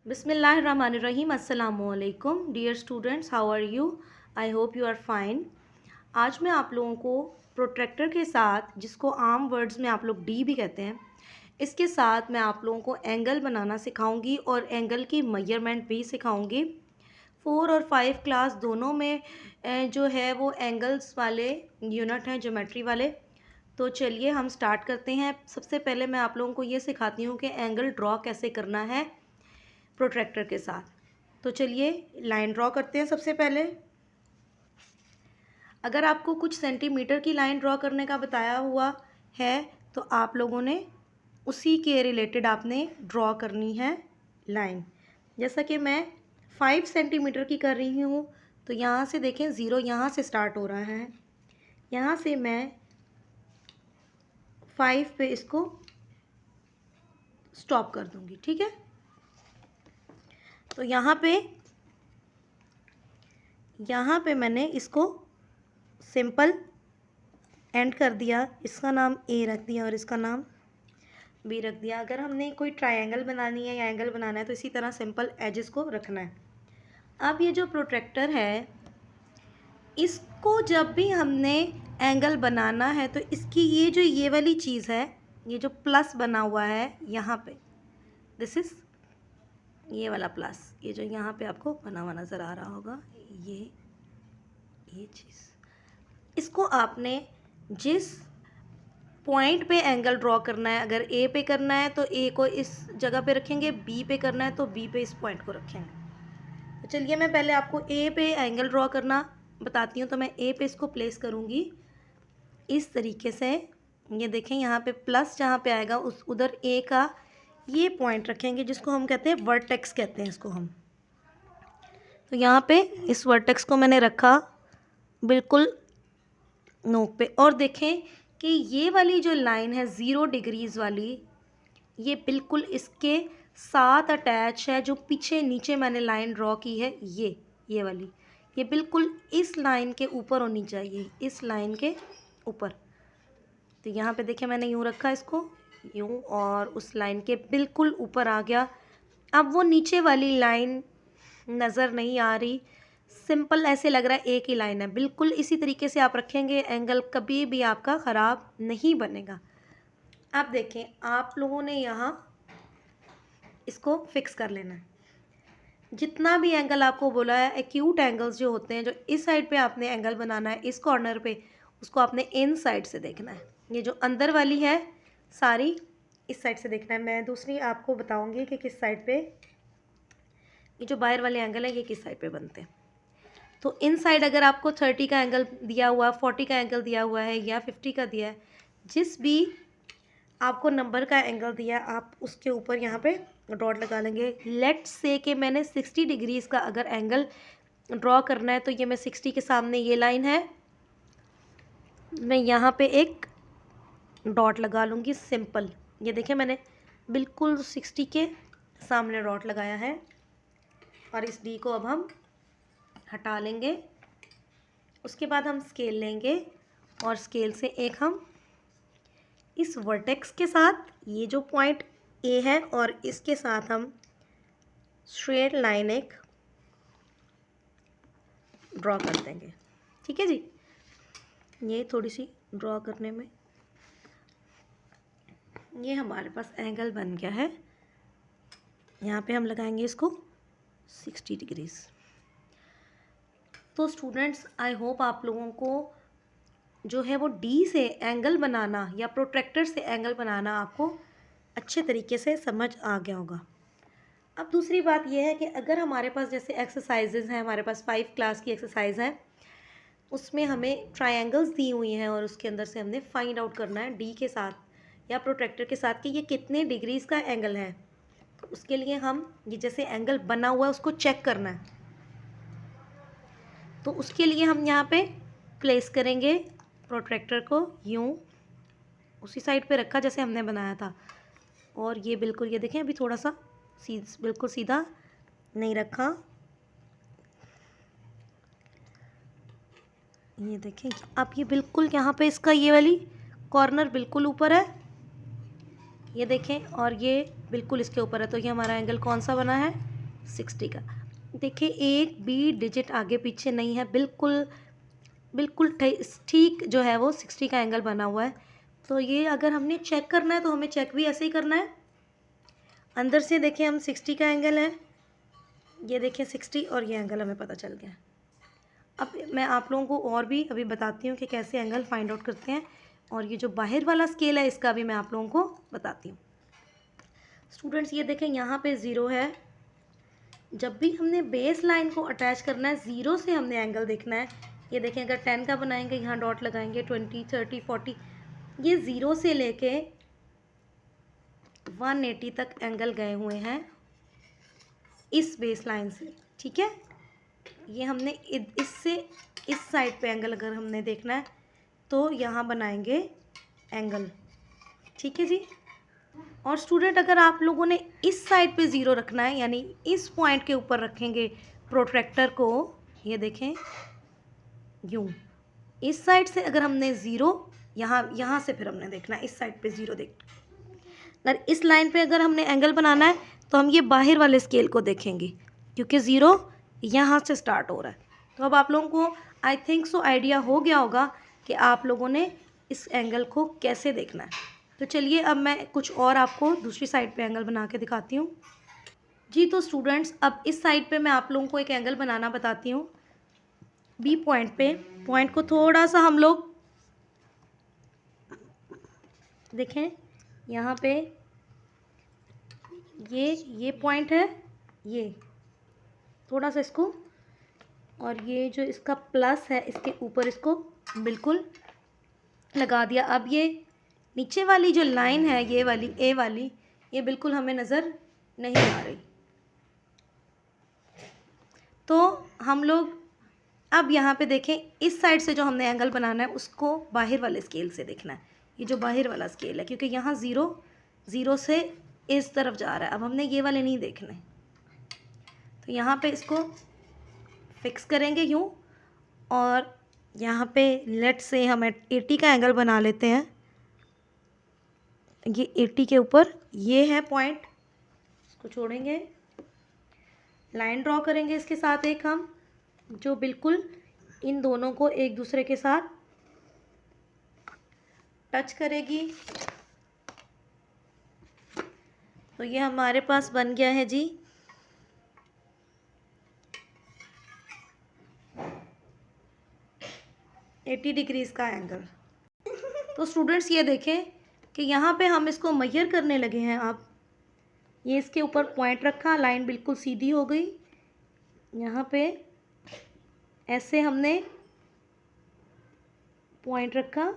बिस्मिल्लाहिर्रहमानिर्रहीम अस्सलामुअलैकुम dear students, how are you? I hope you are fine. आज मैं आप लोगों को प्रोट्रैक्टर के साथ, जिसको आम वर्ड्स में आप लोग डी भी कहते हैं, इसके साथ मैं आप लोगों को एंगल बनाना सिखाऊंगी और एंगल की मेजरमेंट भी सिखाऊंगी। 4 और 5 क्लास दोनों में जो है वो एंगल्स वाले यूनिट हैं, ज्योमेट्री वाले। तो चलिए हम स्टार्ट करते हैं। सबसे पहले मैं आप लोगों को ये सिखाती हूँ कि एंगल ड्रॉ कैसे करना है प्रोट्रैक्टर के साथ। तो चलिए लाइन ड्रॉ करते हैं। सबसे पहले अगर आपको कुछ सेंटीमीटर की लाइन ड्रॉ करने का बताया हुआ है तो आप लोगों ने उसी के रिलेटेड आपने ड्रॉ करनी है लाइन। जैसा कि मैं 5 सेंटीमीटर की कर रही हूँ, तो यहाँ से देखें, ज़ीरो यहाँ से स्टार्ट हो रहा है, यहाँ से मैं 5 पे इसको स्टॉप कर दूँगी। ठीक है, तो यहाँ पे मैंने इसको सिंपल एंड कर दिया, इसका नाम ए रख दिया और इसका नाम बी रख दिया। अगर हमने कोई ट्रायंगल बनानी है या एंगल बनाना है तो इसी तरह सिंपल एजेस को रखना है। अब ये जो प्रोट्रैक्टर है, इसको जब भी हमने एंगल बनाना है तो इसकी ये वाली चीज़ है, ये जो प्लस बना हुआ है यहाँ पे, दिस इज़ ये वाला प्लस, ये जो यहाँ पे आपको बना हुआ नज़र आ रहा होगा, ये चीज़, इसको आपने जिस पॉइंट पे एंगल ड्रॉ करना है, अगर ए पे करना है तो ए को इस जगह पे रखेंगे, बी पे करना है तो बी पे इस पॉइंट को रखेंगे। तो चलिए मैं पहले आपको ए पे एंगल ड्रॉ करना बताती हूँ। तो मैं ए पे इसको प्लेस करूँगी इस तरीके से। ये देखें, यहाँ पे प्लस जहाँ पे आएगा उस उधर ए का ये पॉइंट रखेंगे, जिसको हम कहते हैं वर्टेक्स कहते हैं इसको हम। तो यहाँ पे इस वर्टेक्स को मैंने रखा बिल्कुल नोक पे, और देखें कि ये वाली जो लाइन है 0 डिग्रीज़ वाली, ये बिल्कुल इसके साथ अटैच है। जो पीछे नीचे मैंने लाइन ड्रॉ की है, ये वाली, ये बिल्कुल इस लाइन के ऊपर होनी चाहिए, इस लाइन के ऊपर। तो यहाँ पे देखें, मैंने यूँ रखा इसको, यूँ, और उस लाइन के बिल्कुल ऊपर आ गया। अब वो नीचे वाली लाइन नज़र नहीं आ रही, सिंपल ऐसे लग रहा है एक ही लाइन है। बिल्कुल इसी तरीके से आप रखेंगे, एंगल कभी भी आपका ख़राब नहीं बनेगा। अब देखें, आप लोगों ने यहाँ इसको फिक्स कर लेना है। जितना भी एंगल आपको बोला है, एक्यूट एंगल्स जो होते हैं, जो इस साइड पे आपने एंगल बनाना है, इस कॉर्नर पे, उसको आपने इन साइड से देखना है। ये जो अंदर वाली है सारी इस साइड से देखना है। मैं दूसरी आपको बताऊंगी कि किस साइड पे, ये जो बाहर वाले एंगल है ये किस साइड पे बनते हैं। तो इन साइड अगर आपको 30 का एंगल दिया हुआ, 40 का एंगल दिया हुआ है या 50 का दिया है, जिस भी आपको नंबर का एंगल दिया आप उसके ऊपर यहाँ पे डॉट लगा लेंगे। लेट्स से कि मैंने 60 डिग्रीज़ का अगर एंगल ड्रॉ करना है, तो ये मैं 60 के सामने ये लाइन है, मैं यहाँ पे एक डॉट लगा लूँगी सिंपल। ये देखें, मैंने बिल्कुल 60 के सामने डॉट लगाया है, और इस डी को अब हम हटा लेंगे। उसके बाद हम स्केल लेंगे, और स्केल से एक हम इस वर्टेक्स के साथ, ये जो पॉइंट ए है, और इसके साथ हम स्ट्रेट लाइन एक ड्रॉ कर देंगे। ठीक है जी, ये थोड़ी सी ड्रॉ करने में ये हमारे पास एंगल बन गया है। यहाँ पे हम लगाएंगे इसको 60 डिग्रीज़। तो स्टूडेंट्स, आई होप आप लोगों को जो है वो डी से एंगल बनाना या प्रोट्रैक्टर से एंगल बनाना आपको अच्छे तरीके से समझ आ गया होगा। अब दूसरी बात यह है कि अगर हमारे पास जैसे एक्सरसाइजेज़ हैं, हमारे पास 5 क्लास की एक्सरसाइज है, उसमें हमें ट्रायंगल्स दी हुई हैं और उसके अंदर से हमने फाइंड आउट करना है डी के साथ या प्रोट्रैक्टर के साथ कि ये कितने डिग्रीज़ का एंगल है। तो उसके लिए हम ये जैसे एंगल बना हुआ है उसको चेक करना है। तो उसके लिए हम यहाँ पे प्लेस करेंगे प्रोट्रैक्टर को, यूँ उसी साइड पे रखा जैसे हमने बनाया था, और ये बिल्कुल, ये देखें अभी थोड़ा सा बिल्कुल सीधा नहीं रखा। ये देखें, अब ये बिल्कुल यहाँ पे इसका ये वाली कॉर्नर बिल्कुल ऊपर है, ये देखें, और ये बिल्कुल इसके ऊपर है। तो ये हमारा एंगल कौन सा बना है, 60 का। देखिए एक भी डिजिट आगे पीछे नहीं है, बिल्कुल बिल्कुल ठीक जो है वो 60 का एंगल बना हुआ है। तो ये अगर हमने चेक करना है तो हमें चेक भी ऐसे ही करना है। अंदर से देखें हम 60 का एंगल है, ये देखें 60 और ये एंगल हमें पता चल गया। अब मैं आप लोगों को और भी अभी बताती हूँ कि कैसे एंगल फाइंड आउट करते हैं, और ये जो बाहर वाला स्केल है इसका भी मैं आप लोगों को बताती हूँ। स्टूडेंट्स ये देखें यहाँ पे 0 है। जब भी हमने बेस लाइन को अटैच करना है 0 से हमने एंगल देखना है। ये देखें अगर 10 का बनाएंगे यहाँ डॉट लगाएंगे, 20, 30, 40, ये 0 से लेके 180 तक एंगल गए हुए हैं इस बेस लाइन से, ठीक है। ये हमने इससे इस साइड पे एंगल अगर हमने देखना है तो यहाँ बनाएंगे एंगल, ठीक है जी। और स्टूडेंट अगर आप लोगों ने इस साइड पे 0 रखना है, यानी इस पॉइंट के ऊपर रखेंगे प्रोट्रैक्टर को, ये देखें यूँ इस साइड से अगर हमने 0 यहाँ से फिर हमने देखना है इस साइड पे 0 देख। अगर इस लाइन पे अगर हमने एंगल बनाना है तो हम ये बाहर वाले स्केल को देखेंगे, क्योंकि 0 यहाँ से स्टार्ट हो रहा है। तो अब आप लोगों को आई थिंक सो आइडिया हो गया होगा कि आप लोगों ने इस एंगल को कैसे देखना है। तो चलिए अब मैं कुछ और आपको दूसरी साइड पे एंगल बना के दिखाती हूँ जी। तो स्टूडेंट्स अब इस साइड पे मैं आप लोगों को एक एंगल बनाना बताती हूँ। बी पॉइंट पे पॉइंट को थोड़ा सा हम लोग देखें, यहाँ पे ये पॉइंट है, ये थोड़ा सा इसको, और ये जो इसका प्लस है इसके ऊपर इसको बिल्कुल लगा दिया। अब ये नीचे वाली जो लाइन है ये वाली ए वाली, ये बिल्कुल हमें नज़र नहीं आ रही। तो हम लोग अब यहाँ पे देखें इस साइड से जो हमने एंगल बनाना है उसको बाहर वाले स्केल से देखना है। ये जो बाहर वाला स्केल है, क्योंकि यहाँ 0 से इस तरफ जा रहा है, अब हमने ये वाले नहीं देखने। तो यहाँ पे इसको फिक्स करेंगे यूँ, और यहाँ पे लेट से हम 80 का एंगल बना लेते हैं। ये 80 के ऊपर ये है पॉइंट, इसको छोड़ेंगे, लाइन ड्रॉ करेंगे इसके साथ एक हम, जो बिल्कुल इन दोनों को एक दूसरे के साथ टच करेगी। तो ये हमारे पास बन गया है जी 80 डिग्रीज़ का एंगल। तो स्टूडेंट्स ये देखें कि यहाँ पे हम इसको मेजर करने लगे हैं। अब ये इसके ऊपर पॉइंट रखा, लाइन बिल्कुल सीधी हो गई। यहाँ पे ऐसे हमने पॉइंट रखा,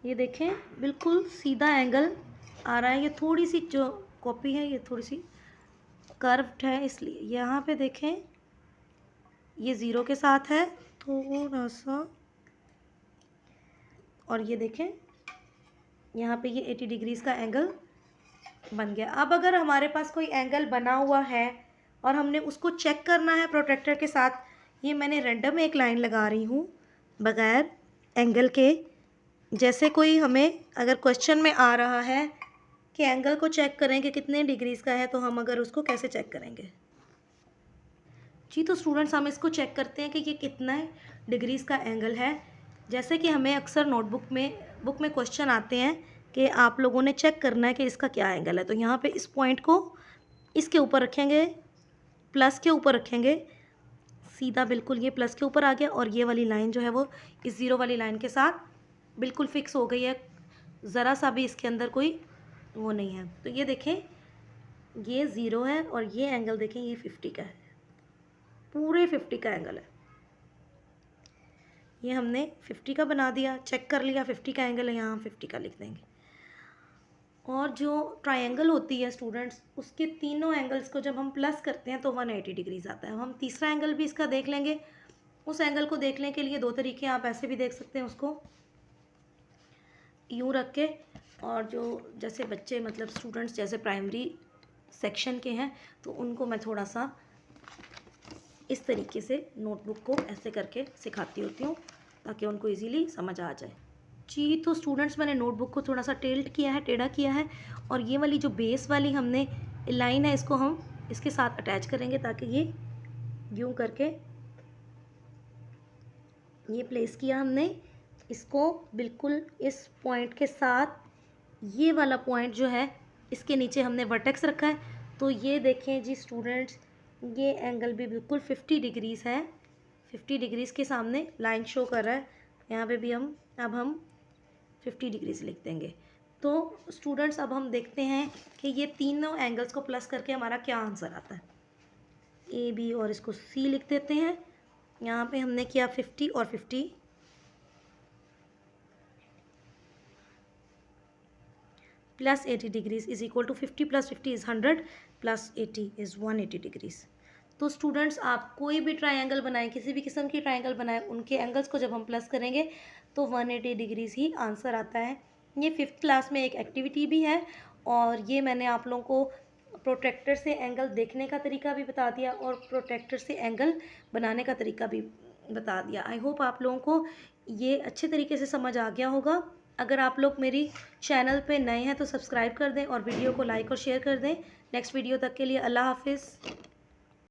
ये देखें बिल्कुल सीधा एंगल आ रहा है। ये थोड़ी सी जो कॉपी है ये थोड़ी सी कर्व्ड है, इसलिए यहाँ पे देखें ये 0 के साथ है थोड़ा सा, और ये देखें यहाँ पे ये 80 डिग्रीज़ का एंगल बन गया। अब अगर हमारे पास कोई एंगल बना हुआ है और हमने उसको चेक करना है प्रोट्रैक्टर के साथ, ये मैंने रैंडम एक लाइन लगा रही हूँ बगैर एंगल के। जैसे कोई हमें अगर क्वेश्चन में आ रहा है कि एंगल को चेक करें कि कितने डिग्रीज़ का है, तो हम अगर उसको कैसे चेक करेंगे जी। तो स्टूडेंट्स हम इसको चेक करते हैं कि ये कितना डिग्रीज़ का एंगल है। जैसे कि हमें अक्सर बुक में क्वेश्चन आते हैं कि आप लोगों ने चेक करना है कि इसका क्या एंगल है। तो यहाँ पे इस पॉइंट को इसके ऊपर रखेंगे, प्लस के ऊपर रखेंगे, सीधा बिल्कुल ये प्लस के ऊपर आ गया, और ये वाली लाइन जो है वो इस 0 वाली लाइन के साथ बिल्कुल फिक्स हो गई है, ज़रा सा भी इसके अंदर कोई वो नहीं है। तो ये देखें ये 0 है और ये एंगल देखें ये 50 का है, पूरे 50 का एंगल है। ये हमने 50 का बना दिया, चेक कर लिया 50 का एंगल है, यहाँ 50 का लिख देंगे। और जो ट्रायंगल होती है स्टूडेंट्स, उसके तीनों एंगल्स को जब हम प्लस करते हैं तो 180 डिग्रीज आता है। हम तीसरा एंगल भी इसका देख लेंगे। उस एंगल को देखने के लिए दो तरीके, आप ऐसे भी देख सकते हैं उसको यूँ रख के, और जो जैसे बच्चे मतलब स्टूडेंट्स जैसे प्राइमरी सेक्शन के हैं तो उनको मैं थोड़ा सा इस तरीके से नोटबुक को ऐसे करके सिखाती होती हूँ ताकि उनको इजीली समझ आ जाए। जी, तो स्टूडेंट्स मैंने नोटबुक को थोड़ा सा टिल्ट किया है, टेढ़ा किया है, और ये वाली जो बेस वाली हमने लाइन है इसको हम इसके साथ अटैच करेंगे ताकि ये यूँ करके ये प्लेस किया हमने। इसको बिल्कुल इस पॉइंट के साथ ये वाला पॉइंट जो है इसके नीचे हमने वर्टेक्स रखा है। तो ये देखें जी स्टूडेंट्स, ये एंगल भी बिल्कुल 50 डिग्रीज़ है। 50 डिग्रीज़ के सामने लाइन शो कर रहा है। यहाँ पे भी हम अब 50 डिग्रीज़ लिख देंगे। तो स्टूडेंट्स अब हम देखते हैं कि ये तीनों एंगल्स को प्लस करके हमारा क्या आंसर आता है। ए बी और इसको सी लिख देते हैं। यहाँ पे हमने किया 50 और 50, plus 80 degrees is equal to 50 plus 50 is 100 plus 80 is 180 degrees. तो स्टूडेंट्स आप कोई भी ट्रायंगल बनाएं, किसी भी किस्म की ट्रायंगल बनाएं, उनके एंगल्स को जब हम प्लस करेंगे तो 180 डिग्रीज़ ही आंसर आता है। ये 5th क्लास में एक एक्टिविटी भी है, और ये मैंने आप लोगों को प्रोट्रैक्टर से एंगल देखने का तरीका भी बता दिया और प्रोट्रैक्टर से एंगल बनाने का तरीका भी बता दिया। आई होप आप लोगों को ये अच्छे तरीके से समझ आ गया होगा। अगर आप लोग मेरी चैनल पे नए हैं तो सब्सक्राइब कर दें और वीडियो को लाइक और शेयर कर दें। नेक्स्ट वीडियो तक के लिए अल्लाह हाफिज़।